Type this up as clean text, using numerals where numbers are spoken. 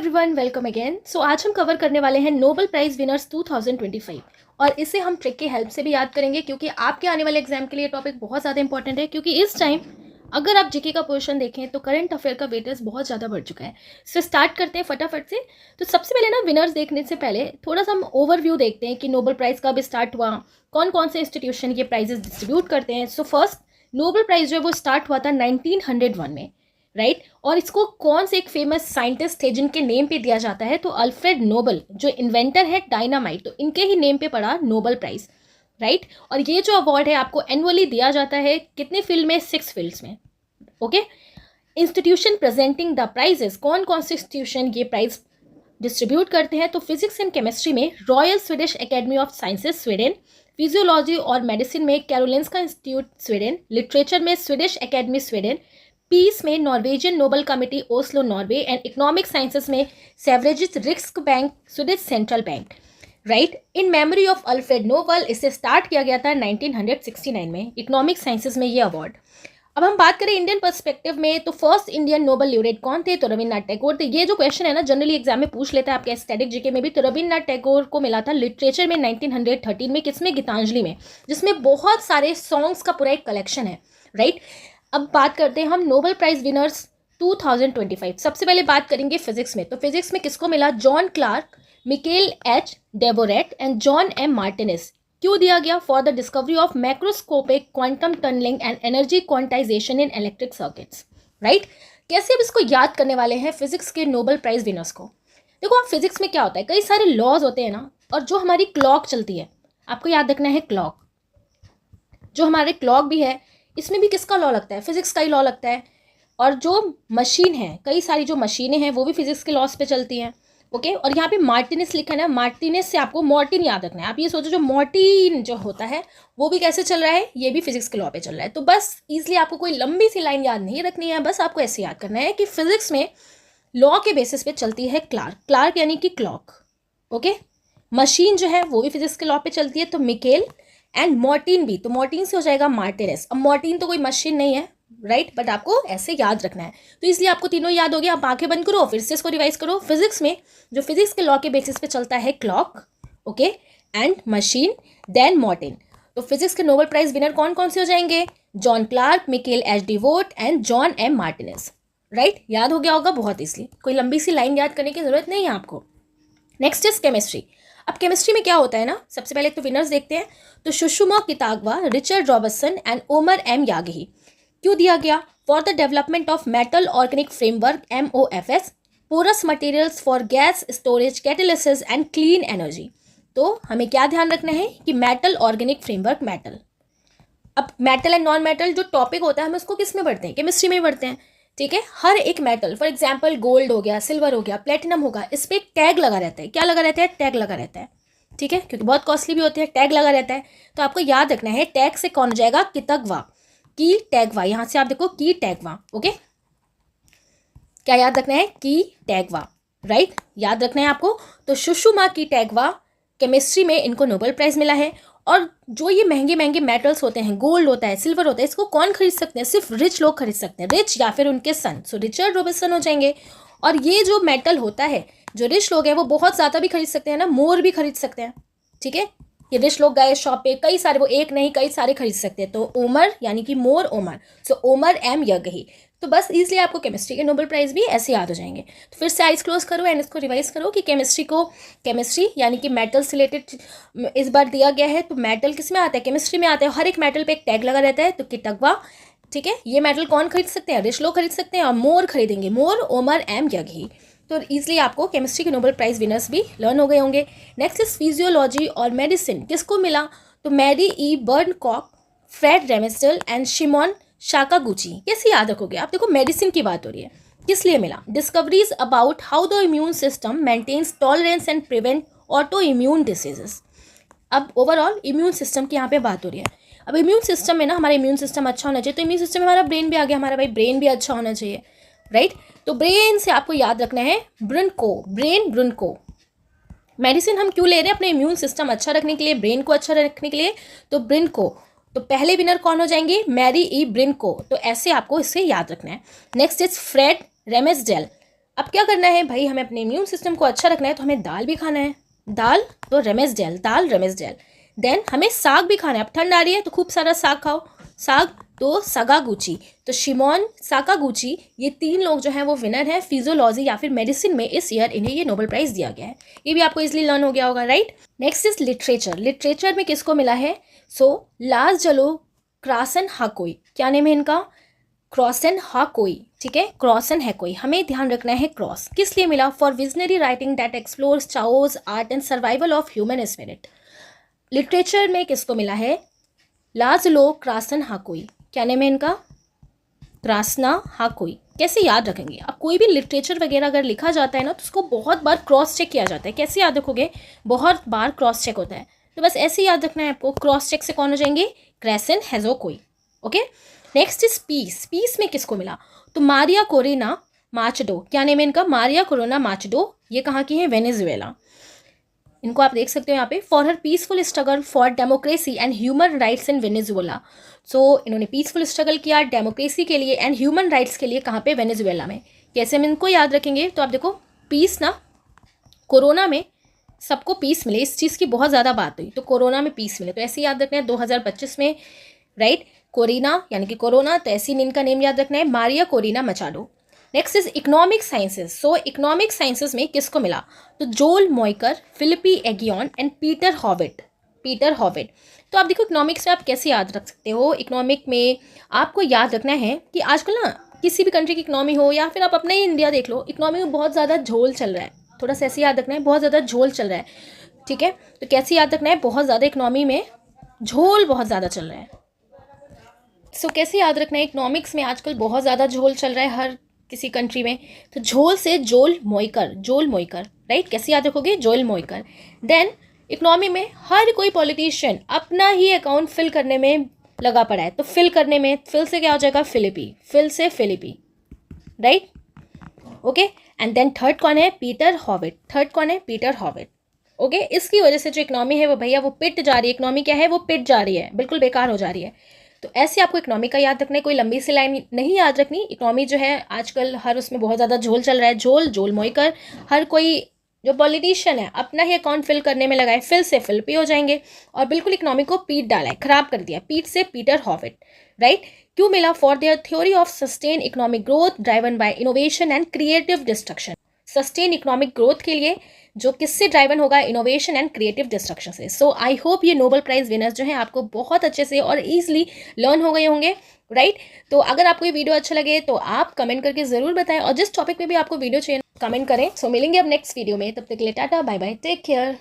Everyone, welcome again. सो आज हम cover करने वाले हैं नोबेल प्राइज़ विनर्स 2025 और इसे हम ट्रिक की हेल्प से भी याद करेंगे क्योंकि आपके आने वाले एग्जाम के लिए टॉपिक बहुत ज़्यादा इंपॉर्टेंट है। क्योंकि इस टाइम अगर आप जीके का पोर्शन देखें तो करंट अफेयर का वेटेज बहुत ज़्यादा बढ़ चुका है। सो स्टार्ट करते हैं फटाफट से। तो सबसे पहले ना विनर्स देखने से पहले थोड़ा सा हम ओवरव्यू देखते हैं कि नोबेल प्राइज़ कब स्टार्ट हुआ, कौन कौन से इंस्टीट्यूशन ये प्राइजेस डिस्ट्रीब्यूट करते हैं। सो फर्स्ट नोबेल प्राइज़ जो है वो स्टार्ट हुआ था 1901 में, राइट। और इसको कौन से एक फेमस साइंटिस्ट थे जिनके नेम पे दिया जाता है, तो अल्फ्रेड नोबल जो इन्वेंटर है डायनामाइट, तो इनके ही नेम पे पड़ा नोबेल प्राइज, राइट। और ये जो अवार्ड है आपको एनुअली दिया जाता है कितने फील्ड में, 6 फील्ड्स में, okay. Institution presenting the prizes, कौन कौन से इंस्टीट्यूशन ये प्राइज डिस्ट्रीब्यूट करते हैं, तो फिजिक्स एंड केमिस्ट्री में Royal Swedish Academy of Sciences Sweden, physiology और मेडिसिन में कैरोलिंस्का इंस्टीट्यूट स्वीडन, लिटरेचर में स्वीडिश एकेडमी स्वीडन, पीस में Norwegian Nobel Committee Oslo Norway, and economic sciences में Sveriges Riksbank Swedish central bank, right. In memory of Alfred Nobel इसे start किया गया था 1969 में इकोनॉमिक साइंसेज में ये अवार्ड। अब हम बात करें इंडियन पर्सपेक्टिव में, तो फर्स्ट इंडियन नोबल ल्यूरेट कौन थे, तो रविन्द्रनाथ टैगोर थे। ये जो क्वेश्चन है ना जनरली एग्जाम में पूछ लेता है आपके स्टैटिक जीके में भी, तो रविन्द्रनाथ टैगोर को मिला था लिटरेचर में 1913 में, किसमें, गीतांजलि में, जिसमें बहुत सारे सॉन्ग्स का पूरा एक कलेक्शन है, राइट। अब बात करते हैं हम नोबेल प्राइज विनर्स 2025। सबसे पहले बात करेंगे फिजिक्स में, तो फिजिक्स में किसको मिला, John Clarke, Michel H Devoret and John M Martinis. क्यों दिया गया, for the discovery of macroscopic quantum tunnelling and energy quantization in electric circuits, right. कैसे अब इसको याद करने वाले हैं फिजिक्स के नोबेल प्राइज विनर्स को। देखो आप फिजिक्स में क्या होता है, कई सारे लॉज होते हैं ना, और जो हमारी क्लॉक चलती है, आपको याद रखना है क्लॉक, जो हमारे क्लॉक भी है इसमें भी किसका लॉ लगता है, फिजिक्स का ही लॉ लगता है। और जो मशीन है, कई सारी जो मशीनें हैं वो भी फिजिक्स के लॉस पे चलती हैं, ओके। और यहाँ पे मार्टिनेस लिखा है ना, मार्टिनेस से आपको मॉर्टिन याद रखना है। आप ये सोचो जो मॉर्टिन जो होता है वो भी कैसे चल रहा है, ये भी फिजिक्स के लॉ पे चल रहा है। तो बस इसलिए आपको कोई लंबी सी लाइन याद नहीं रखनी है, बस आपको ऐसे याद करना है कि फिजिक्स में लॉ के बेसिस पे चलती है क्लार्क, क्लार्क यानी कि क्लॉक, ओके। मशीन जो है वो भी फिजिक्स के लॉ पे चलती है, तो मिकेल, एंड मॉर्टिन भी, तो मॉर्टिन से हो जाएगा मार्टिनेस। अब मॉर्टिन तो कोई मशीन नहीं है, राइट, बट आपको ऐसे याद रखना है। तो इसलिए आपको तीनों याद हो गया। आप आंखें बंद करो, फिर से इसको रिवाइज करो। फिजिक्स में जो फिजिक्स के लॉ के बेसिस पे चलता है clock, okay, and machine, then Martin. तो फिजिक्स के नोबेल प्राइज विनर कौन कौन से हो जाएंगे, जॉन क्लार्क, मिकेल एच डिवोट and John M Martinis, right. याद हो गया होगा बहुत, इसलिए कोई लंबी सी लाइन याद करने की जरूरत नहीं है आपको। Next is chemistry. अब केमिस्ट्री में क्या होता है ना, सबसे पहले तो विनर्स देखते हैं। तो Susumu Kitagawa, Richard Robertson and Omar M Yaghi. क्यों दिया गया, for the development of metal organic framework MOFS, porous materials for gas storage, catalysis and clean energy. तो हमें क्या ध्यान रखना है कि मेटल ऑर्गेनिक फ्रेमवर्क, मेटल, अब मेटल एंड नॉन मेटल जो टॉपिक होता है हम उसको किस में पढ़ते हैं, केमिस्ट्री में पढ़ते हैं, ठीक है। हर एक मेटल, फॉर एग्जांपल गोल्ड हो गया, सिल्वर हो गया, प्लेटिनम होगा, इस पर एक टैग लगा रहता है। क्या लगा रहता है, टैग लगा रहता है, ठीक है, क्योंकि बहुत कॉस्टली भी होते हैं, टैग लगा रहता है। तो आपको याद रखना है टैग से कौन हो जाएगा, कितगवा, की टैगवा। यहाँ से आप देखो की टैगवा, ओके। क्या याद रखना है, की टैगवा, राइट, याद रखना है आपको। तो सुषमा की टैगवा, केमिस्ट्री में इनको नोबेल प्राइज मिला है। और जो ये महंगे महंगे मेटल्स होते हैं, गोल्ड होता है, सिल्वर होता है, इसको कौन खरीद सकते हैं, सिर्फ रिच लोग खरीद सकते हैं, रिच या फिर उनके सन, सो रिचर्ड रॉबर्टसन हो जाएंगे। और ये जो मेटल होता है, जो रिच लोग हैं वो बहुत ज़्यादा भी खरीद सकते हैं ना, मोर भी खरीद सकते हैं, ठीक है। ये रिच लोग गए शॉप पे, कई सारे, वो एक नहीं कई सारे खरीद सकते हैं, तो ओमर यानी कि मोर ओमर, सो ओमर एम यगही। तो बस इसलिए आपको केमिस्ट्री के नोबेल प्राइज भी ऐसे याद हो जाएंगे। तो फिर से आइज क्लोज करो एंड इसको रिवाइज करो कि केमिस्ट्री यानी कि मेटल से रिलेटेड इस बार दिया गया है। तो मेटल किस में आता है, केमिस्ट्री में आता है। हर एक मेटल पे एक टैग लगा रहता है, तो किटगवा, ठीक है। ये मेटल कौन खरीद सकते हैं, रिच लोग खरीद सकते हैं, और मोर खरीदेंगे, मोर ओमर एम यगही। तो इसलिए आपको केमिस्ट्री के नोबेल प्राइज विनर्स भी लर्न हो गए होंगे। नेक्स्ट इज फिजियोलॉजी और मेडिसिन, किसको मिला, तो मैरी ई बर्नकॉक, फ्रेड रेमेस्टल एंड शिमोन शाकागुची। कैसे याद रखोगे आप, देखो मेडिसिन की बात हो रही है, किस लिए मिला, discoveries about how the immune system maintains tolerance and prevent autoimmune diseases. अब ओवरऑल इम्यून सिस्टम की यहाँ पे बात हो रही है। अब इम्यून सिस्टम में ना, हमारा इम्यून सिस्टम अच्छा होना चाहिए, तो इम्यून सिस्टम में हमारा ब्रेन भी आ गया, हमारा भाई ब्रेन भी अच्छा होना चाहिए, राइट। तो ब्रेन से आपको याद रखना है ब्रुनको, ब्रेन ब्रुनको। मेडिसिन हम क्यों ले रहे हैं, अपने इम्यून सिस्टम अच्छा रखने के लिए, ब्रेन को अच्छा रखने के लिए, तो ब्रिनको। तो पहले विनर कौन हो जाएंगे, मैरी ई ब्रिनको। तो ऐसे आपको इसे याद रखना है। नेक्स्ट इज फ्रेड रेमेस्डेल, अब क्या करना है भाई, हमें अपने इम्यून सिस्टम को अच्छा रखना है, तो हमें दाल भी खाना है। दाल तो रेमेसडेल, दाल रेमेसडेल। देन हमें साग भी खाना है। अब ठंड आ रही है तो खूब सारा साग खाओ। साग तो सगागुची, तो शिमोन साकागुची, ये 3 लोग जो हैं वो विनर हैं फिजियोलॉजी या फिर मेडिसिन में। इस ईयर इन्हें ये नोबेल प्राइज़ दिया गया है। ये भी आपको इजीली लर्न हो गया होगा, right. Next is literature. Literature में किसको मिला है? सो लाजलो क्रासन हाकोई, क्या नेम है इनका? क्रॉसन हाकोई, ठीक है, क्रॉसन है कोई। हमें ध्यान रखना है क्रॉस किस लिए मिला? For visionary writing that explores chaos art and survival of human spirit. Literature में किसको मिला है? लाजलो क्रासन हाकोई, क्या नेम है इनका? क्रासना हाकोई। कैसे याद रखेंगे? अब कोई भी लिटरेचर वगैरह अगर लिखा जाता है ना, तो उसको बहुत बार क्रॉस चेक किया जाता है। कैसे याद रखोगे? बहुत बार क्रॉस चेक होता है। तो बस ऐसे याद रखना है आपको। क्रॉस चेक से कौन हो जाएंगे? क्रेसन हेजोकोई। Okay. Next is peace. Peace में किसको मिला? तो मारिया कोरेना माचडो, क्या नेम है इनका? मारिया कोरोना माचडो। ये कहाँ की है? वेनेजुएला। इनको आप देख सकते हो यहाँ पे। For her peaceful struggle for democracy and human rights in Venezuela. So इन्होंने पीसफुल स्ट्रगल किया डेमोक्रेसी के लिए एंड ह्यूमन राइट्स के लिए। कहाँ पे? वेनेजुएला में। कैसे हम इनको याद रखेंगे? तो आप देखो, पीस ना, कोरोना में सबको पीस मिले, इस चीज़ की बहुत ज़्यादा बात हुई, तो कोरोना में पीस मिले, तो ऐसे याद रखना है 2025 में, राइट। कोरिना यानी कि कोरोना, तो ऐसी इनका नेम याद रखना है, Maria Corina Machado. Next is economic sciences. So economic sciences में किसको मिला? तो Joel Mokyr, Philippe Aghion and Peter Howitt. Peter Howitt. तो आप देखो इकोनॉमिक्स में आप कैसे याद रख सकते हो? इकोनॉमिक में आपको याद रखना है कि आजकल ना किसी भी कंट्री की इकोनॉमी हो या फिर आप अपना ही इंडिया देख लो, इकोनॉमी में बहुत ज़्यादा झोल चल रहा है। थोड़ा सा ऐसे याद रखना है, बहुत ज़्यादा झोल चल रहा है, ठीक है। तो कैसे याद रखना है? बहुत ज़्यादा इकोनॉमी में झोल बहुत ज़्यादा चल रहा है। सो कैसे याद रखना है? इकोनॉमिक्स में आजकल बहुत ज़्यादा झोल चल रहा है हर किसी कंट्री में, तो झोल से जोल मोइकर, जोल मोइकर, राइट। कैसे याद रखोगे? जोल मोइकर। देन इकोनॉमी में हर कोई पॉलिटिशियन अपना ही अकाउंट फिल करने में लगा पड़ा है, तो फिल करने में, फिल से क्या हो जाएगा? फिलिपी, फिल से Philippe, right. Okay. And then third कौन है? Peter Howitt. थर्ड कौन है? Peter Howitt. ओके। इसकी वजह से जो इकोनॉमी है वो भैया वो पिट जा रही है। इकोनॉमी क्या है? वो पिट जा रही है, बिल्कुल बेकार हो जा रही है। तो ऐसे आपको इकोनॉमी का याद रखना है, कोई लंबी सी लाइन नहीं याद रखनी। इकोनॉमी जो है आजकल हर उसमें बहुत ज़्यादा झोल चल रहा है, झोल, जोल मोइकर। हर कोई जो पॉलिटिशियन है अपना ही अकाउंट फिल करने में लगा है, फिल से फिल पे हो जाएंगे, और बिल्कुल इकोनॉमी को पीट डाला है, खराब कर दिया। पीट से पीटर हॉविट, राइट। क्यों मिला? For their theory of sustain economic growth driven by innovation and creative destruction. Sustain economic growth के लिए जो किससे ड्राइवन होगा? इनोवेशन एंड क्रिएटिव डिस्ट्रक्शन से। सो आई होप ये नोबेल प्राइज विनर्स जो हैं आपको बहुत अच्छे से और ईजिली लर्न हो गए होंगे, राइट। तो अगर आपको ये वीडियो अच्छा लगे तो आप कमेंट करके ज़रूर बताएं, और जिस टॉपिक पे भी आपको वीडियो चाहिए कमेंट करें। सो मिलेंगे अब नेक्स्ट वीडियो में, तब तक के लिए tata bye bye, take care.